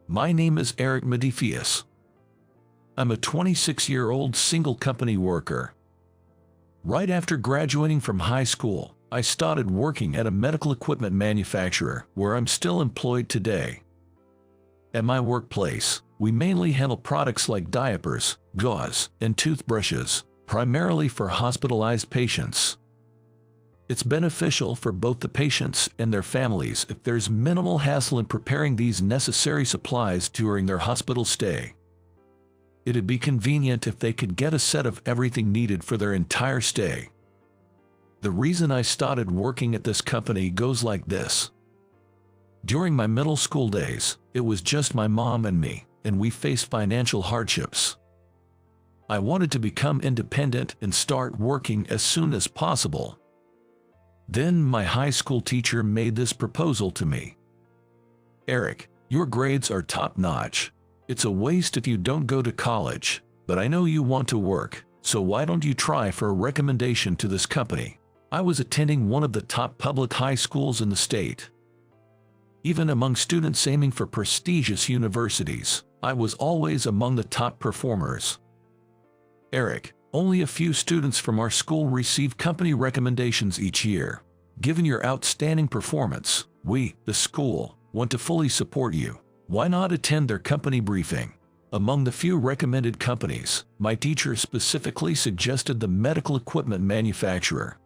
My name is Eric Medifius. I'm a 26-year-old single company worker. Right after graduating from high school, I started working at a medical equipment manufacturer where I'm still employed today. At my workplace, we mainly handle products like diapers, gauze, and toothbrushes, primarily for hospitalized patients. It's beneficial for both the patients and their families if there's minimal hassle in preparing these necessary supplies during their hospital stay. It'd be convenient if they could get a set of everything needed for their entire stay. The reason I started working at this company goes like this. During my middle school days, it was just my mom and me, and we faced financial hardships. I wanted to become independent and start working as soon as possible. Then my high school teacher made this proposal to me. Eric, your grades are top-notch. It's a waste if you don't go to college, but I know you want to work, so why don't you try for a recommendation to this company? I was attending one of the top public high schools in the state. Even among students aiming for prestigious universities, I was always among the top performers. Eric, only a few students from our school receive company recommendations each year. Given your outstanding performance, we, the school, want to fully support you. Why not attend their company briefing? Among the few recommended companies, my teacher specifically suggested the medical equipment manufacturer.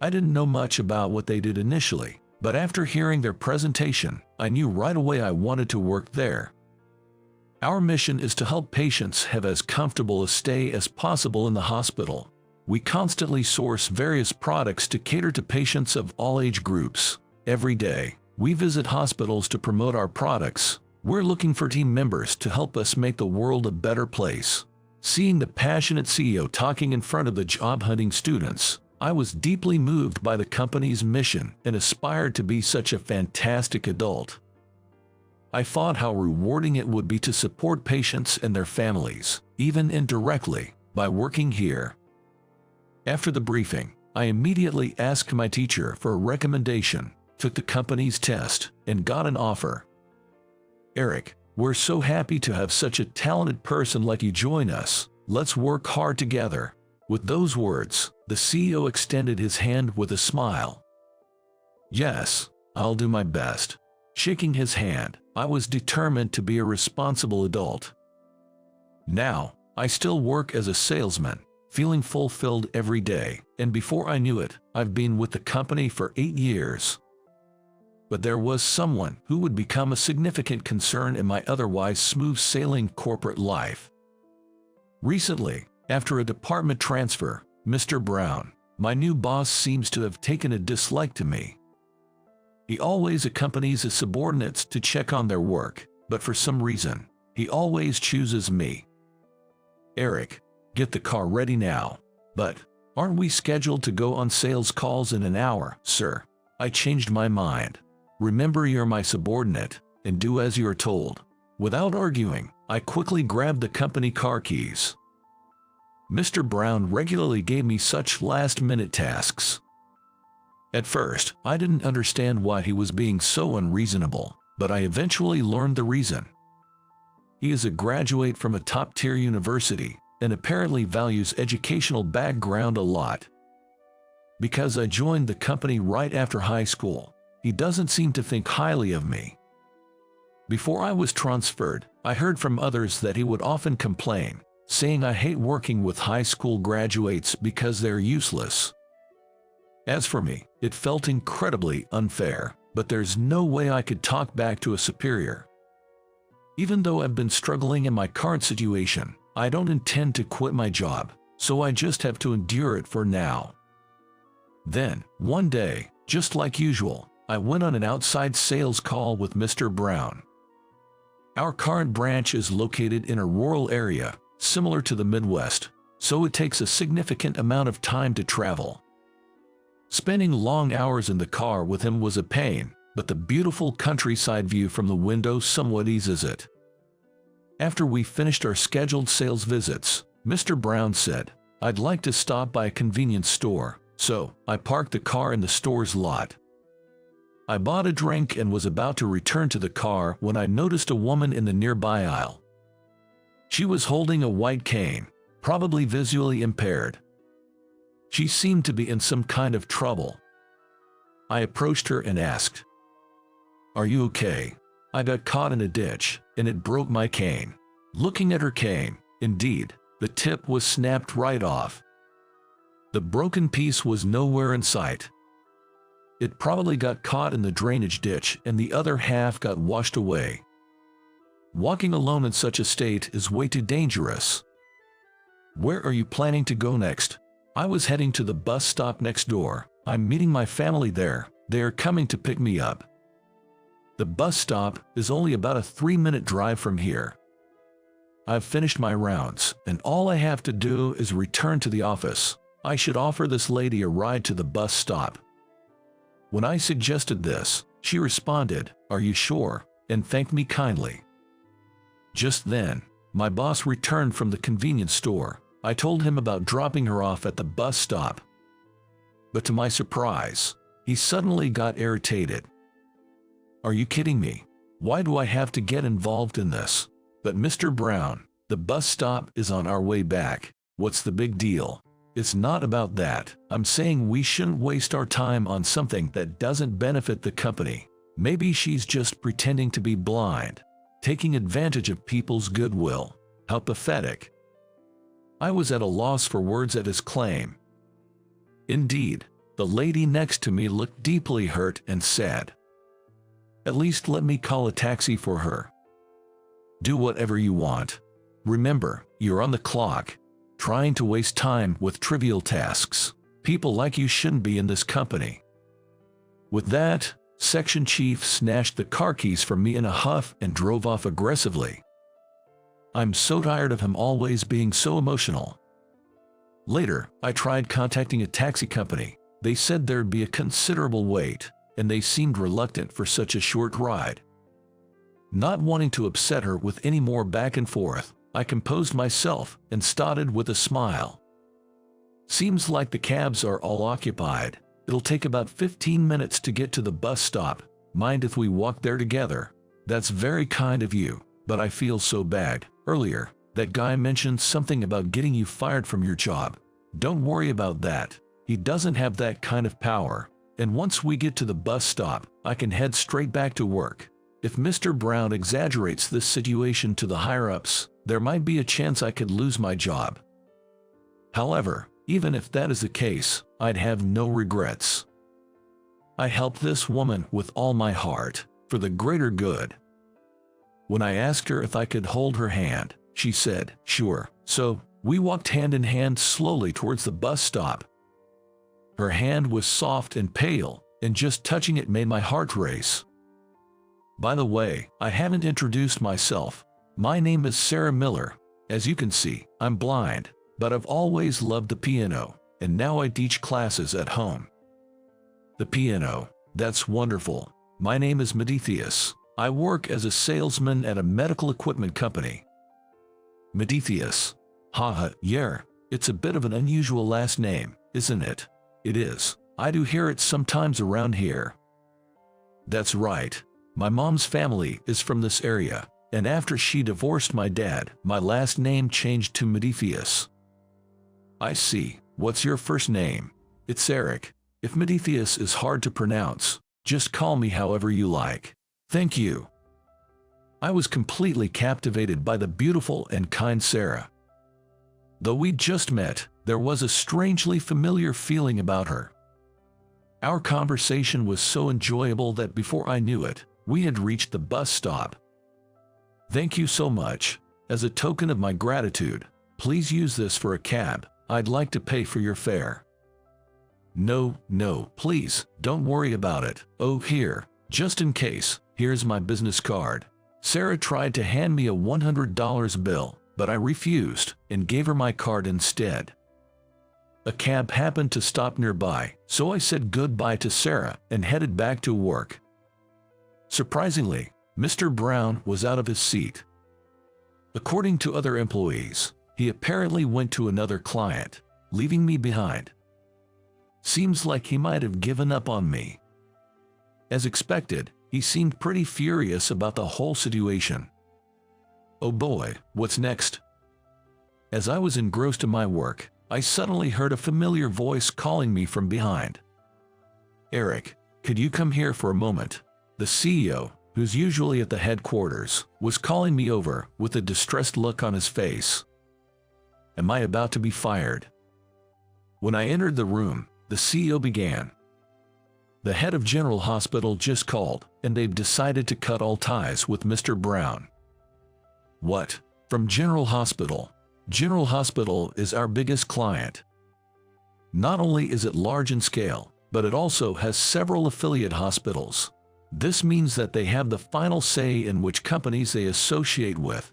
I didn't know much about what they did initially, but after hearing their presentation, I knew right away I wanted to work there. Our mission is to help patients have as comfortable a stay as possible in the hospital. We constantly source various products to cater to patients of all age groups. Every day, we visit hospitals to promote our products. We're looking for team members to help us make the world a better place. Seeing the passionate CEO talking in front of the job-hunting students, I was deeply moved by the company's mission and aspired to be such a fantastic adult. I thought how rewarding it would be to support patients and their families, even indirectly, by working here. After the briefing, I immediately asked my teacher for a recommendation, took the company's test, and got an offer. Eric, we're so happy to have such a talented person like you join us. Let's work hard together. With those words, the CEO extended his hand with a smile. Yes, I'll do my best. Shaking his hand, I was determined to be a responsible adult. Now, I still work as a salesman, feeling fulfilled every day, and before I knew it, I've been with the company for 8 years. But there was someone who would become a significant concern in my otherwise smooth-sailing corporate life. Recently, after a department transfer, Mr. Brown, my new boss, seems to have taken a dislike to me. He always accompanies his subordinates to check on their work, but for some reason, he always chooses me. Eric, get the car ready now. But, aren't we scheduled to go on sales calls in an hour, sir? I changed my mind. Remember, you're my subordinate, and do as you're told. Without arguing, I quickly grabbed the company car keys. Mr. Brown regularly gave me such last-minute tasks. At first, I didn't understand why he was being so unreasonable, but I eventually learned the reason. He is a graduate from a top-tier university and apparently values educational background a lot. Because I joined the company right after high school, he doesn't seem to think highly of me. Before I was transferred, I heard from others that he would often complain, saying I hate working with high school graduates because they're useless. As for me, it felt incredibly unfair, but there's no way I could talk back to a superior. Even though I've been struggling in my current situation, I don't intend to quit my job, so I just have to endure it for now. Then, one day, just like usual, I went on an outside sales call with Mr. Brown. Our current branch is located in a rural area, similar to the Midwest, so it takes a significant amount of time to travel. Spending long hours in the car with him was a pain, but the beautiful countryside view from the window somewhat eases it. After we finished our scheduled sales visits, Mr. Brown said, "I'd like to stop by a convenience store," so I parked the car in the store's lot. I bought a drink and was about to return to the car when I noticed a woman in the nearby aisle. She was holding a white cane, probably visually impaired. She seemed to be in some kind of trouble. I approached her and asked, "Are you okay? I got caught in a ditch, and it broke my cane." Looking at her cane, indeed, the tip was snapped right off. The broken piece was nowhere in sight. It probably got caught in the drainage ditch and the other half got washed away. Walking alone in such a state is way too dangerous. "Where are you planning to go next?" "I was heading to the bus stop next door. I'm meeting my family there. They are coming to pick me up. The bus stop is only about a 3-minute drive from here. I've finished my rounds, and all I have to do is return to the office. I should offer this lady a ride to the bus stop." When I suggested this, she responded, "Are you sure?" and thanked me kindly. Just then, my boss returned from the convenience store. I told him about dropping her off at the bus stop. But to my surprise, he suddenly got irritated. "Are you kidding me? Why do I have to get involved in this?" "But Mr. Brown, the bus stop is on our way back. What's the big deal?" "It's not about that. I'm saying we shouldn't waste our time on something that doesn't benefit the company. Maybe she's just pretending to be blind, taking advantage of people's goodwill." How pathetic. I was at a loss for words at his claim. Indeed, the lady next to me looked deeply hurt and said, "At least let me call a taxi for her." "Do whatever you want. Remember, you're on the clock. Trying to waste time with trivial tasks. People like you shouldn't be in this company." With that, Section Chief snatched the car keys from me in a huff and drove off aggressively. I'm so tired of him always being so emotional. Later, I tried contacting a taxi company. They said there'd be a considerable wait, and they seemed reluctant for such a short ride. Not wanting to upset her with any more back and forth, I composed myself and started with a smile. "Seems like the cabs are all occupied. It'll take about 15 minutes to get to the bus stop. Mind if we walk there together?" "That's very kind of you, but I feel so bad. Earlier, that guy mentioned something about getting you fired from your job." "Don't worry about that. He doesn't have that kind of power. And once we get to the bus stop, I can head straight back to work. If Mr. Brown exaggerates this situation to the higher-ups, there might be a chance I could lose my job. However, even if that is the case, I'd have no regrets. I helped this woman with all my heart, for the greater good." When I asked her if I could hold her hand, she said, "Sure." So, we walked hand in hand slowly towards the bus stop. Her hand was soft and pale, and just touching it made my heart race. By the way, I haven't introduced myself. My name is Sarah Miller. As you can see, I'm blind, but I've always loved the piano, and now I teach classes at home. "The piano, that's wonderful. My name is Medithius. I work as a salesman at a medical equipment company." Medithius. Haha, yeah, it's a bit of an unusual last name, isn't it? "It is. I do hear it sometimes around here." "That's right. My mom's family is from this area, and after she divorced my dad, my last name changed to Medithius." "I see. What's your first name?" "It's Eric. If Medithius is hard to pronounce, just call me however you like." "Thank you." I was completely captivated by the beautiful and kind Sarah. Though we'd just met, there was a strangely familiar feeling about her. Our conversation was so enjoyable that before I knew it, we had reached the bus stop. "Thank you so much. As a token of my gratitude, please use this for a cab. I'd like to pay for your fare." No, please, don't worry about it." "Oh, here, just in case, here's my business card." Sarah tried to hand me a $100 bill, but I refused and gave her my card instead. A cab happened to stop nearby, so I said goodbye to Sarah and headed back to work. Surprisingly, Mr. Brown was out of his seat. According to other employees, he apparently went to another client, leaving me behind. Seems like he might have given up on me. As expected, he seemed pretty furious about the whole situation. Oh boy, what's next? As I was engrossed in my work, I suddenly heard a familiar voice calling me from behind. Eric, could you come here for a moment? The CEO, who's usually at the headquarters, was calling me over with a distressed look on his face. Am I about to be fired? When I entered the room, the CEO began. The head of General Hospital just called, and they've decided to cut all ties with Mr. Brown. What? From General Hospital? General Hospital is our biggest client. Not only is it large in scale, but it also has several affiliate hospitals. This means that they have the final say in which companies they associate with.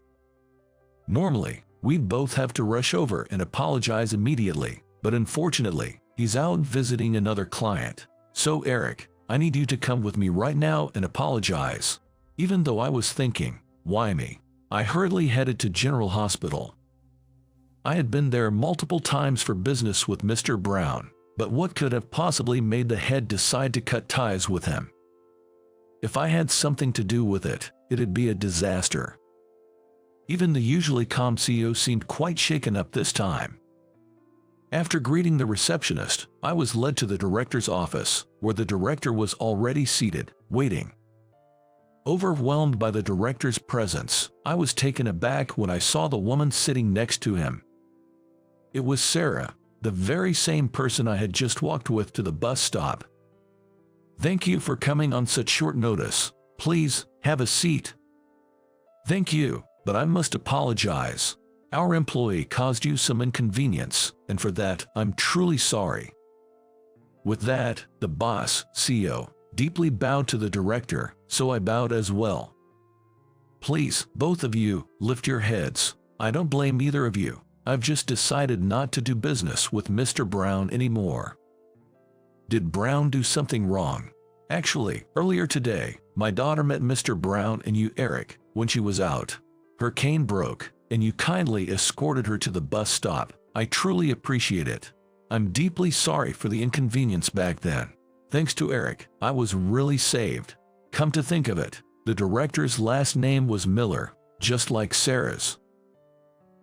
Normally, we'd both have to rush over and apologize immediately, but unfortunately, he's out visiting another client. So Eric, I need you to come with me right now and apologize. Even though I was thinking, why me? I hurriedly headed to General Hospital. I had been there multiple times for business with Mr. Brown, but what could have possibly made the head decide to cut ties with him? If I had something to do with it, it'd be a disaster. Even the usually calm CEO seemed quite shaken up this time. After greeting the receptionist, I was led to the director's office, where the director was already seated, waiting. Overwhelmed by the director's presence, I was taken aback when I saw the woman sitting next to him. It was Sarah, the very same person I had just walked with to the bus stop. Thank you for coming on such short notice. Please, have a seat. Thank you, but I must apologize. Our employee caused you some inconvenience, and for that, I'm truly sorry. With that, the boss, CEO, deeply bowed to the director, so I bowed as well. Please, both of you, lift your heads. I don't blame either of you. I've just decided not to do business with Mr. Brown anymore. Did Brown do something wrong? Actually, earlier today, my daughter met Mr. Brown and you, Eric, when she was out. Her cane broke, and you kindly escorted her to the bus stop. I truly appreciate it. I'm deeply sorry for the inconvenience back then. Thanks to Eric, I was really saved. Come to think of it, the director's last name was Miller, just like Sarah's.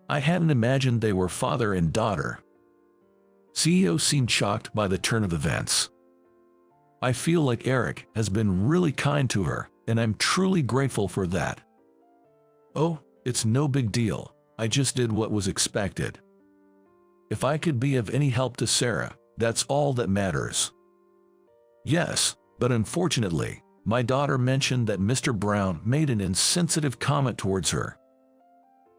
I hadn't imagined they were father and daughter. CEO seemed shocked by the turn of events. I feel like Eric has been really kind to her, and I'm truly grateful for that. Oh, it's no big deal. I just did what was expected. If I could be of any help to Sarah, that's all that matters. Yes, but unfortunately, my daughter mentioned that Mr. Brown made an insensitive comment towards her.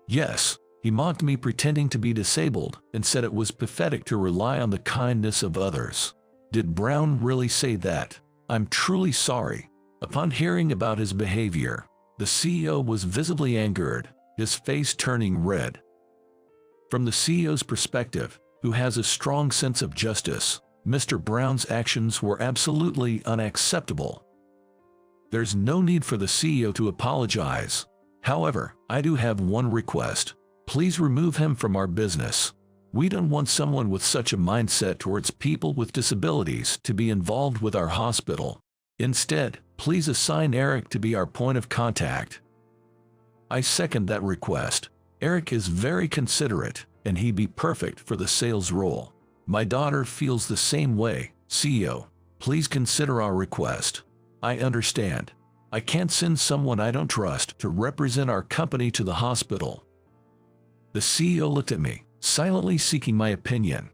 Yes, he mocked me pretending to be disabled and said it was pathetic to rely on the kindness of others. Did Brown really say that? I'm truly sorry. Upon hearing about his behavior, the CEO was visibly angered, his face turning red. From the CEO's perspective, who has a strong sense of justice, Mr. Brown's actions were absolutely unacceptable. There's no need for the CEO to apologize. However, I do have one request. Please remove him from our business. We don't want someone with such a mindset towards people with disabilities to be involved with our hospital. Instead, please assign Eric to be our point of contact. I second that request. Eric is very considerate, and he'd be perfect for the sales role. My daughter feels the same way. CEO, please consider our request. I understand. I can't send someone I don't trust to represent our company to the hospital. The CEO looked at me, silently seeking my opinion.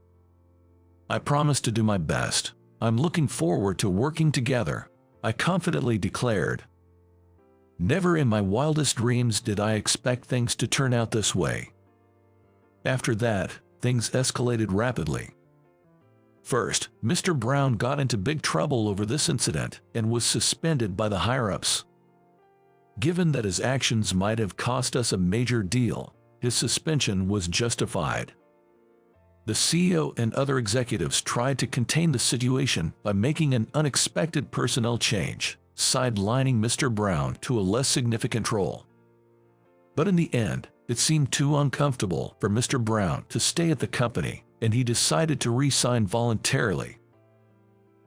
I promise to do my best. I'm looking forward to working together, I confidently declared. Never in my wildest dreams did I expect things to turn out this way. After that, things escalated rapidly. First, Mr. Brown got into big trouble over this incident and was suspended by the higher-ups. Given that his actions might have cost us a major deal, his suspension was justified. The CEO and other executives tried to contain the situation by making an unexpected personnel change, sidelining Mr. Brown to a less significant role. But in the end, it seemed too uncomfortable for Mr. Brown to stay at the company, and he decided to resign voluntarily.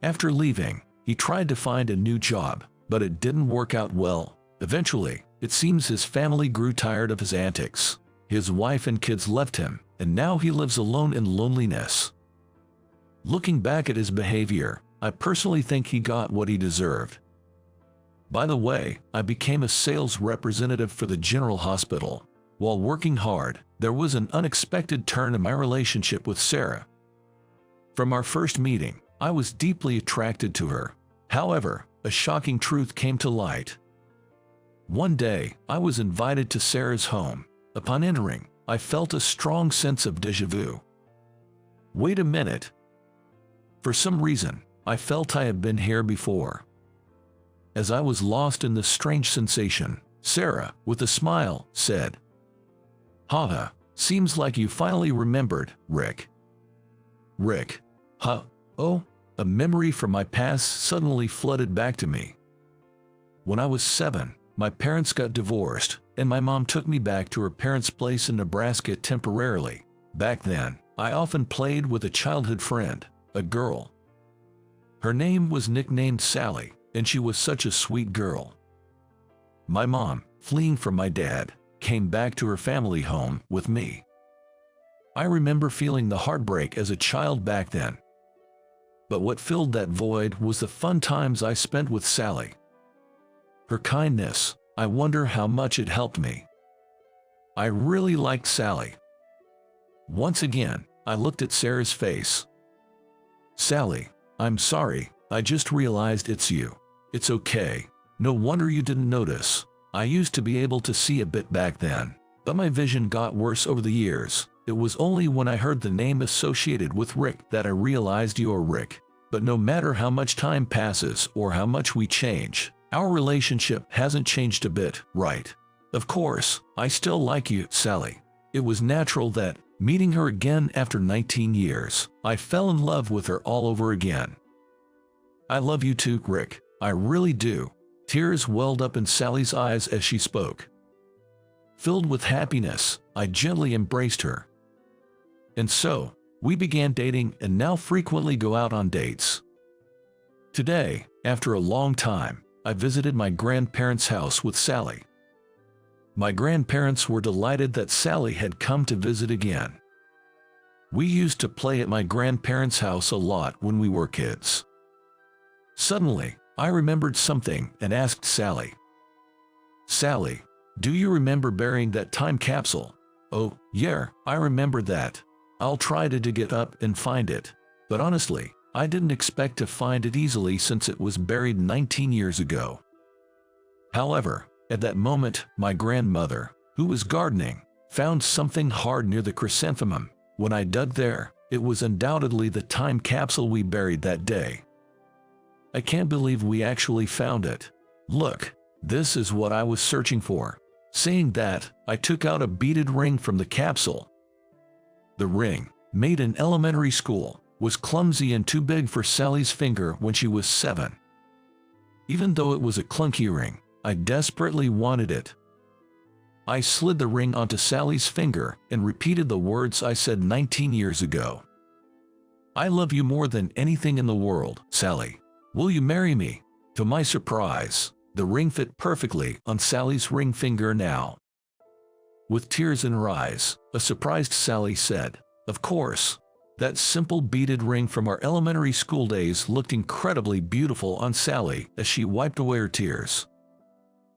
After leaving, He tried to find a new job, but it didn't work out well. Eventually, it seems his family grew tired of his antics. His wife and kids left him, and now he lives alone in loneliness. Looking back at his behavior, I personally think he got what he deserved. By the way, I became a sales representative for the General Hospital. While working hard, there was an unexpected turn in my relationship with Sarah. From our first meeting, I was deeply attracted to her. However, a shocking truth came to light. One day, I was invited to Sarah's home. Upon entering, I felt a strong sense of déjà vu. Wait a minute. For some reason, I felt I had been here before. As I was lost in this strange sensation, Sarah, with a smile, said, "Haha, seems like you finally remembered, Rick." Rick. Huh? Oh, a memory from my past suddenly flooded back to me. When I was 7, my parents got divorced, and my mom took me back to her parents' place in Nebraska temporarily. Back then, I often played with a childhood friend, a girl. Her name was nicknamed Sally, and she was such a sweet girl. My mom, fleeing from my dad, came back to her family home with me. I remember feeling the heartbreak as a child back then. But what filled that void was the fun times I spent with Sally. Her kindness, I wonder how much it helped me. I really liked Sally. Once again, I looked at Sarah's face. "Sally, I'm sorry, I just realized it's you. It's okay. No wonder you didn't notice. I used to be able to see a bit back then, but my vision got worse over the years. It was only when I heard the name associated with Rick that I realized you're Rick. But no matter how much time passes or how much we change, our relationship hasn't changed a bit, right? Of course, I still like you, Sally." It was natural that, meeting her again after 19 years, I fell in love with her all over again. "I love you too, Rick. I really do." Tears welled up in Sally's eyes as she spoke. Filled with happiness, I gently embraced her. And so, we began dating and now frequently go out on dates. Today, after a long time, I visited my grandparents' house with Sally. My grandparents were delighted that Sally had come to visit again. We used to play at my grandparents' house a lot when we were kids. Suddenly, I remembered something and asked Sally, "Sally, do you remember burying that time capsule?" "Oh, yeah, I remember that. I'll try to dig it up and find it. But honestly, I didn't expect to find it easily since it was buried 19 years ago." However, at that moment, my grandmother, who was gardening, found something hard near the chrysanthemum. When I dug there, it was undoubtedly the time capsule we buried that day. I can't believe we actually found it. "Look, this is what I was searching for." Saying that, I took out a beaded ring from the capsule. The ring, made in elementary school, was clumsy and too big for Sally's finger when she was 7. Even though it was a clunky ring, I desperately wanted it. I slid the ring onto Sally's finger and repeated the words I said 19 years ago. "I love you more than anything in the world, Sally. Will you marry me?" To my surprise, the ring fit perfectly on Sally's ring finger now. With tears in her eyes, a surprised Sally said, "Of course." That simple beaded ring from our elementary school days looked incredibly beautiful on Sally as she wiped away her tears.